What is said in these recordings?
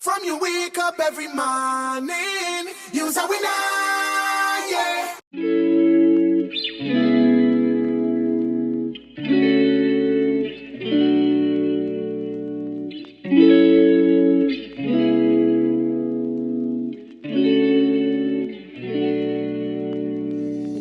From you wake up every morning, you's a winner, yeah.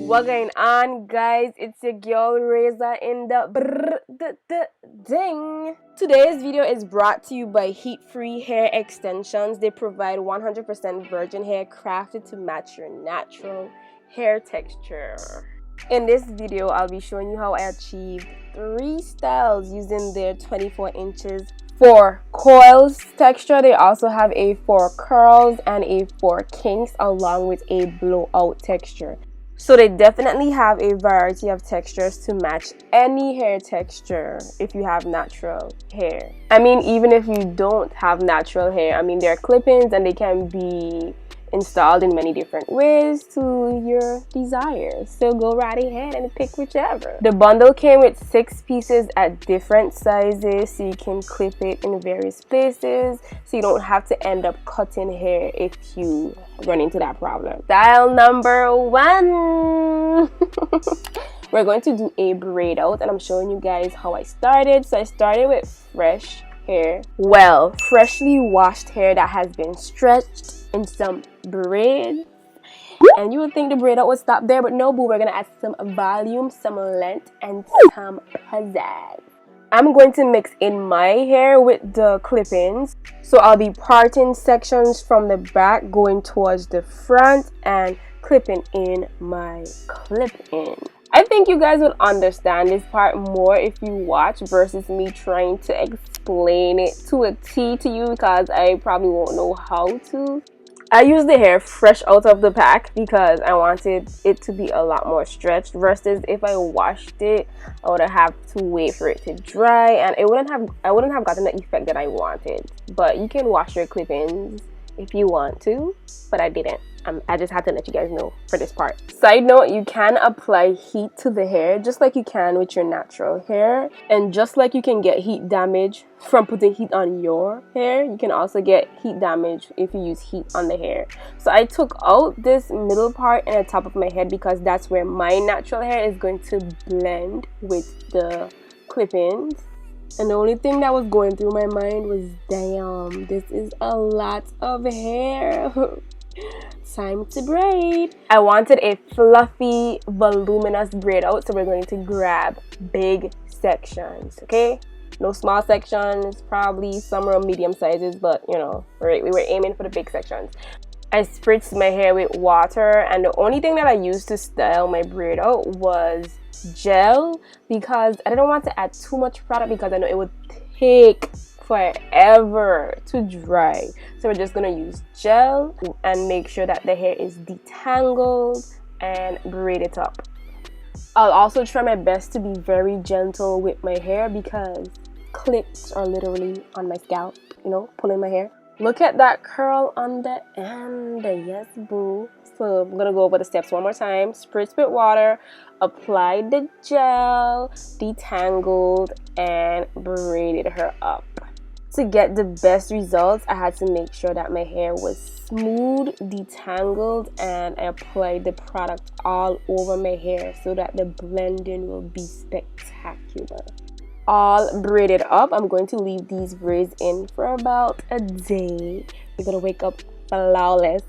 What going on, guys? It's your girl Raynecia in the ding. Today's video is brought to you by Heat-Free Hair Extensions. They provide 100% virgin hair crafted to match your natural hair texture. In this video, I'll be showing you how I achieved 3 styles using their 24 inches for coils texture. They also have a for curls and a for kinks, along with a blowout texture. So they definitely have a variety of textures to match any hair texture if you have natural hair. I mean, even if you don't have natural hair, I mean, they're clip-ins and they can be installed in many different ways to your desires. So go right ahead and pick whichever. The bundle came with 6 pieces at different sizes, so you can clip it in various places, so you don't have to end up cutting hair if you run into that problem. Style number 1. We're going to do a braid out, and I'm showing you guys how I started. So I started with fresh hair. Well, freshly washed hair that has been stretched in some braids, and you would think the braid out would stop there, but no, boo. We're gonna add some volume, some length, and some pizzazz. I'm going to mix in my hair with the clip-ins, so I'll be parting sections from the back going towards the front and clipping in my clip-in. I think you guys would understand this part more if you watch versus me trying to explain it to a T to you, because I probably won't know how to. I used the hair fresh out of the pack because I wanted it to be a lot more stretched, versus if I washed it, I would have to wait for it to dry, and I wouldn't have gotten the effect that I wanted. But you can wash your clip-ins if you want to, but I didn't. I just had to let you guys know for this part. Side note, you can apply heat to the hair just like you can with your natural hair, and just like you can get heat damage from putting heat on your hair, you can also get heat damage if you use heat on the hair. So I took out this middle part and the top of my head because that's where my natural hair is going to blend with the clip-ins. And the only thing that was going through my mind was, damn, this is a lot of hair. Time to braid. I wanted a fluffy, voluminous braid out, so we're going to grab big sections, okay? No small sections, probably some around medium sizes, but you know, we were aiming for the big sections. I spritzed my hair with water, and the only thing that I used to style my braid out was gel, because I didn't want to add too much product because I know it would take forever to dry. So we're just gonna use gel and make sure that the hair is detangled and braid it up. I'll also try my best to be very gentle with my hair because clips are literally on my scalp, you know, pulling my hair. Look at that curl on the end. Yes, boo. So I'm gonna go over the steps one more time. Spritz with water, apply the gel, detangled, and braided her up. To get the best results, I had to make sure that my hair was smooth, detangled, and I applied the product all over my hair so that the blending will be spectacular. All braided up, I'm going to leave these braids in for about a day. You're gonna wake up flawless.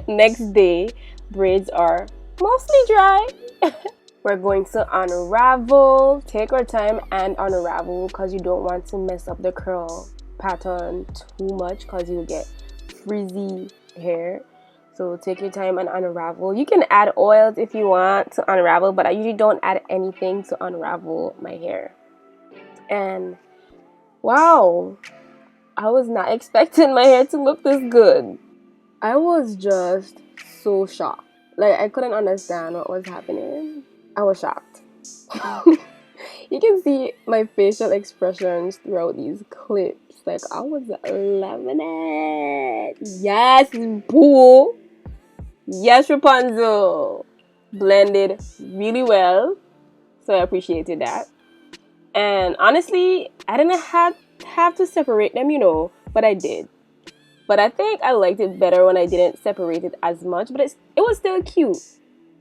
Next day, braids are mostly dry. We're going to unravel. Take our time and unravel because you don't want to mess up the curl pattern too much because you'll get frizzy hair. So take your time and unravel. You can add oils if you want to unravel, but I usually don't add anything to unravel my hair. And wow, I was not expecting my hair to look this good. I was just so shocked. Like, I couldn't understand what was happening. I was shocked. You can see my facial expressions throughout these clips. Like, I was loving it. Yes, boo. Yes, Rapunzel. Blended really well. So I appreciated that. And honestly, I didn't have to separate them, you know, but I did. But I think I liked it better when I didn't separate it as much, but it was still cute.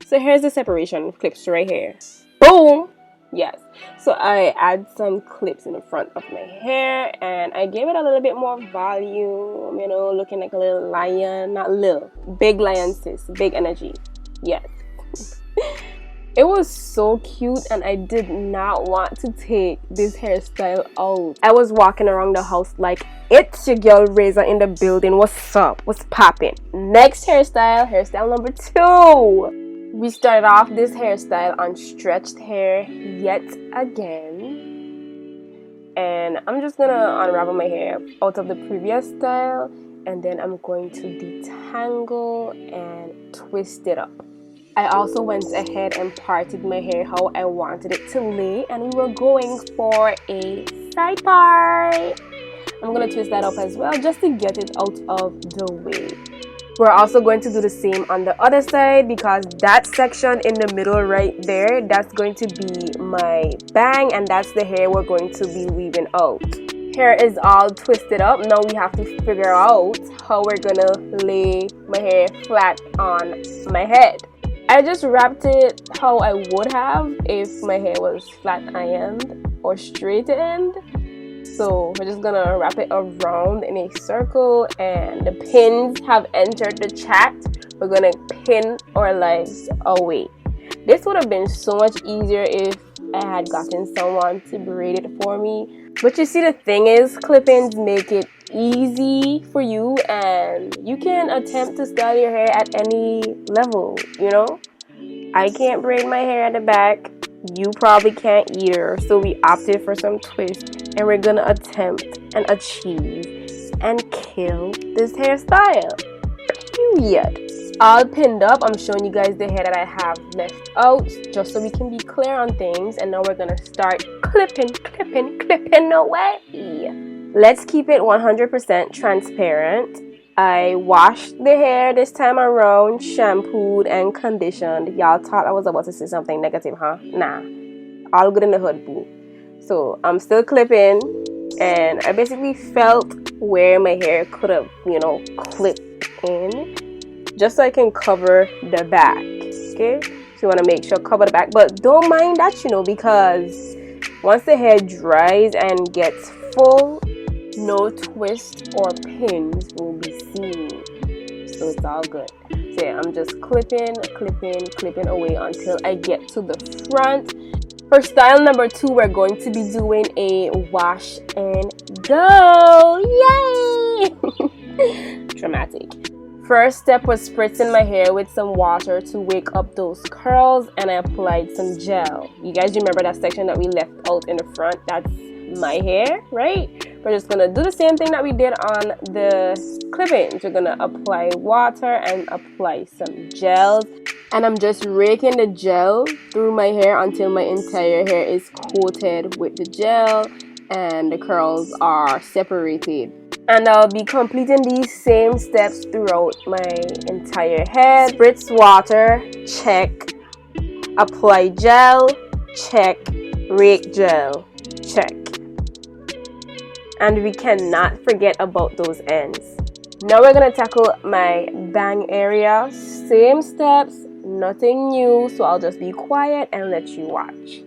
So here's the separation clips right here. Boom! Yes. So I add some clips in the front of my hair and I gave it a little bit more volume, you know, looking like a little lion. Not little, big lion, sis. Big energy. Yes. It was so cute and I did not want to take this hairstyle out. I was walking around the house like, it's your girl Razor in the building. What's up? What's popping? Next hairstyle, hairstyle number 2. We started off this hairstyle on stretched hair yet again. And I'm just gonna unravel my hair out of the previous style and then I'm going to detangle and twist it up. I also went ahead and parted my hair how I wanted it to lay and we were going for a side part. I'm going to twist that up as well just to get it out of the way. We're also going to do the same on the other side because that section in the middle right there, that's going to be my bang and that's the hair we're going to be weaving out. Hair is all twisted up. Now we have to figure out how we're going to lay my hair flat on my head. I just wrapped it how I would have if my hair was flat ironed or straightened. So we're just gonna wrap it around in a circle and the pins have entered the chat. We're gonna pin our lives away. This would have been so much easier if I had gotten someone to braid it for me. But you see, the thing is, clip-ins make it easy for you and you can attempt to style your hair at any level, you know. I can't braid my hair at the back, you probably can't either, so we opted for some twist and we're gonna attempt and achieve and kill this hairstyle, period. All pinned up. I'm showing you guys the hair that I have left out just so we can be clear on things, and now we're gonna start clipping away. Let's keep it 100% transparent. I washed the hair this time around, shampooed and conditioned. Y'all thought I was about to say something negative, huh? Nah, all good in the hood, boo. So I'm still clipping and I basically felt where my hair could have, you know, clipped in just so I can cover the back. Okay, so you want to make sure cover the back, but don't mind that, you know, because once the hair dries and gets full, no twist or pins will be seen, so it's all good. So yeah, I'm just clipping away until I get to the front. For style number 2, we're going to be doing a wash and go. Yay! Dramatic. First step was spritzing my hair with some water to wake up those curls, and I applied some gel. You guys remember that section that we left out in the front? That's my hair, right? We're just gonna do the same thing that we did on the clip-ins. We're gonna apply water and apply some gel, and I'm just raking the gel through my hair until my entire hair is coated with the gel and the curls are separated. And I'll be completing these same steps throughout my entire head. Spritz water, check. Apply gel, check. Rake gel, check. And we cannot forget about those ends. Now we're gonna tackle my bang area. Same steps, nothing new, so I'll just be quiet and let you watch.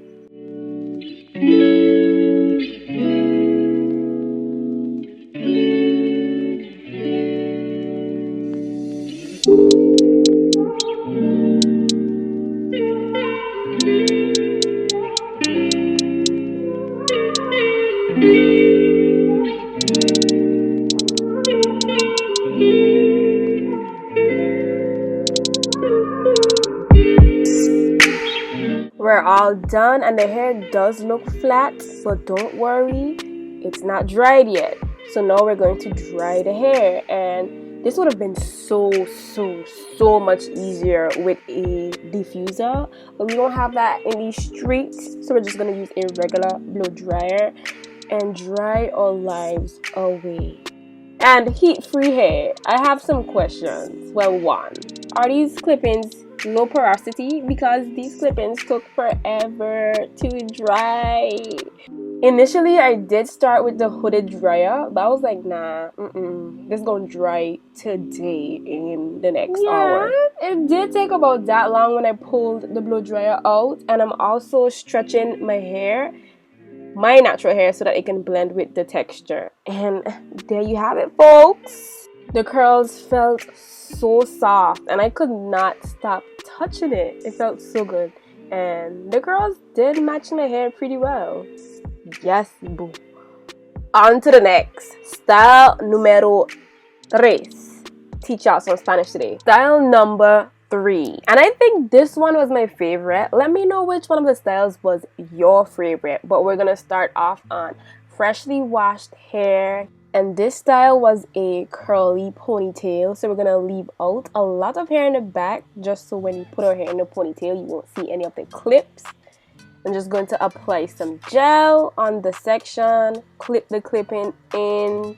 We're all done and the hair does look flat, but don't worry, it's not dried yet. So now we're going to dry the hair, and this would have been so much easier with a diffuser, but we don't have that in these streets, so we're just going to use a regular blow dryer and dry our lives away. And heat-free hair, I have some questions. Well, one, are these clip-ins low porosity? Because these clip-ins took forever to dry. Initially, I did start with the hooded dryer, but I was like, nah, this is gonna dry today in the next hour. It did take about that long when I pulled the blow dryer out, and I'm also stretching my hair, my natural hair, so that it can blend with the texture. And there you have it, folks. The curls felt so soft, and I could not stop touching it. It felt so good, and the curls did match my hair pretty well. Yes, boo. On to the next. Style numero tres. Teach y'all some Spanish today. Style number 3. And I think this one was my favorite. Let me know which one of the styles was your favorite. But we're going to start off on freshly washed hair. And this style was a curly ponytail. So we're going to leave out a lot of hair in the back. Just so when you put our hair in the ponytail, you won't see any of the clips. I'm just going to apply some gel on the section, clip the clipping in,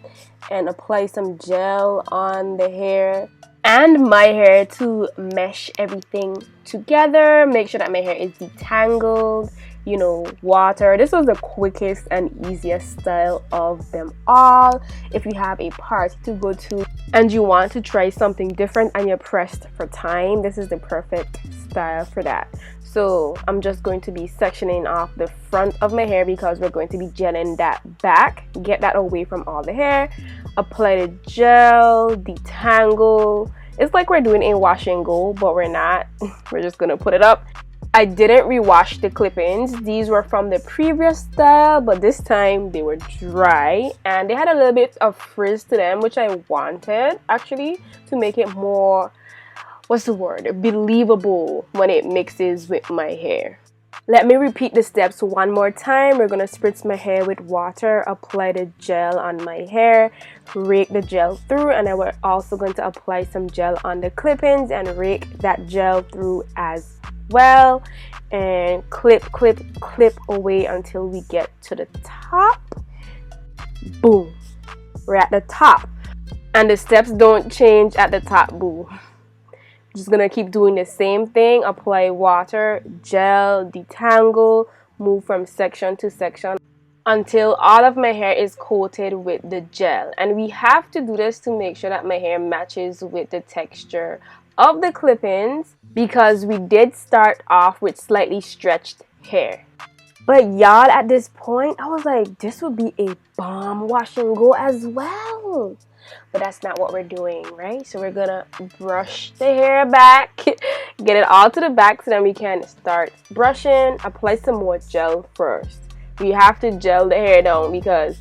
and apply some gel on the hair and my hair to mesh everything together. Make sure that my hair is detangled, you know, water. This was the quickest and easiest style of them all. If you have a party to go to and you want to try something different and you're pressed for time, this is the perfect style for that. So I'm just going to be sectioning off the front of my hair because we're going to be gelling that back. Get that away from all the hair. Apply the gel, detangle. It's like we're doing a wash and go, but we're not. We're just gonna put it up. I didn't rewash the clip-ins. These were from the previous style, but this time they were dry and they had a little bit of frizz to them, which I wanted actually to make it more, what's the word, believable when it mixes with my hair. Let me repeat the steps one more time. We're gonna spritz my hair with water, apply the gel on my hair, rake the gel through, and then we're also going to apply some gel on the clip-ins and rake that gel through as well, and clip away until we get to the top. Boom, we're at the top, and the steps don't change at the top. Boo. Just gonna keep doing the same thing. Apply water, gel, detangle, move from section to section until all of my hair is coated with the gel. And we have to do this to make sure that my hair matches with the texture of the clip-ins, because we did start off with slightly stretched hair. But y'all, at this point I was like, this would be a bomb wash and go as well. But that's not what we're doing, right? So we're gonna brush the hair back, get it all to the back so then we can start brushing. Apply some more gel first. We have to gel the hair down because,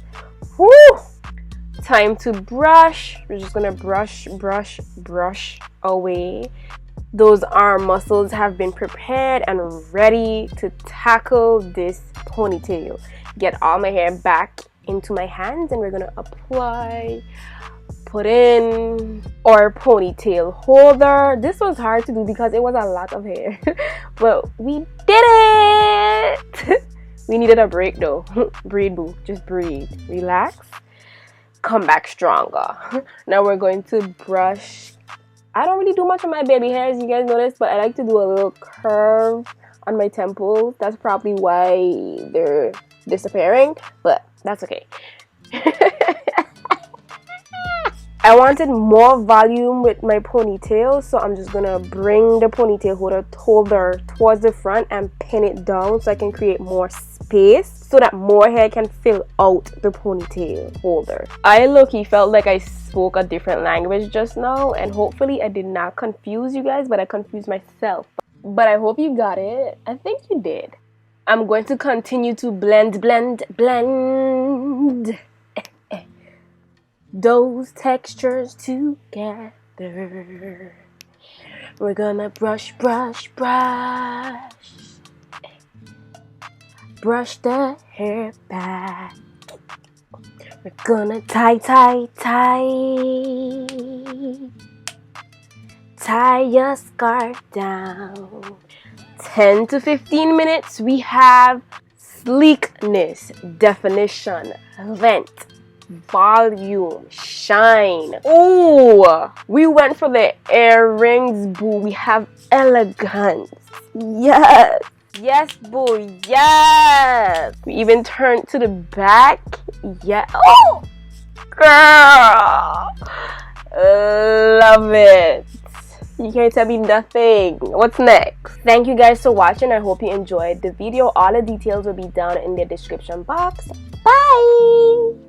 whoo, time to brush. We're just gonna brush away. Those arm muscles have been prepared and ready to tackle this ponytail. Get all my hair back into my hands and we're gonna apply, put in our ponytail holder. This was hard to do because it was a lot of hair, but we did it. We needed a break though. Breathe, boo. Just breathe. Relax. Come back stronger. Now we're going to brush. I don't really do much on my baby hairs, you guys notice, but I like to do a little curve on my temples. That's probably why they're disappearing, but that's okay. I wanted more volume with my ponytail, so I'm just gonna bring the ponytail holder towards the front and pin it down so I can create more space so that more hair can fill out the ponytail holder. I low-key felt like I spoke a different language just now, and hopefully I did not confuse you guys, but I confused myself. But I hope you got it. I think you did. I'm going to continue to blend those textures together. We're gonna brush the hair back. We're gonna tie your scarf down. 10 to 15 minutes, we have sleekness, definition, length, volume, shine. Ooh, we went for the earrings, boo. We have elegance. Yes. Yes, boo. Yes. We even turned to the back. Yeah. Oh, girl. Love it. You can't tell me nothing. What's next? Thank you guys for watching. I hope you enjoyed the video. All the details will be down in the description box. Bye.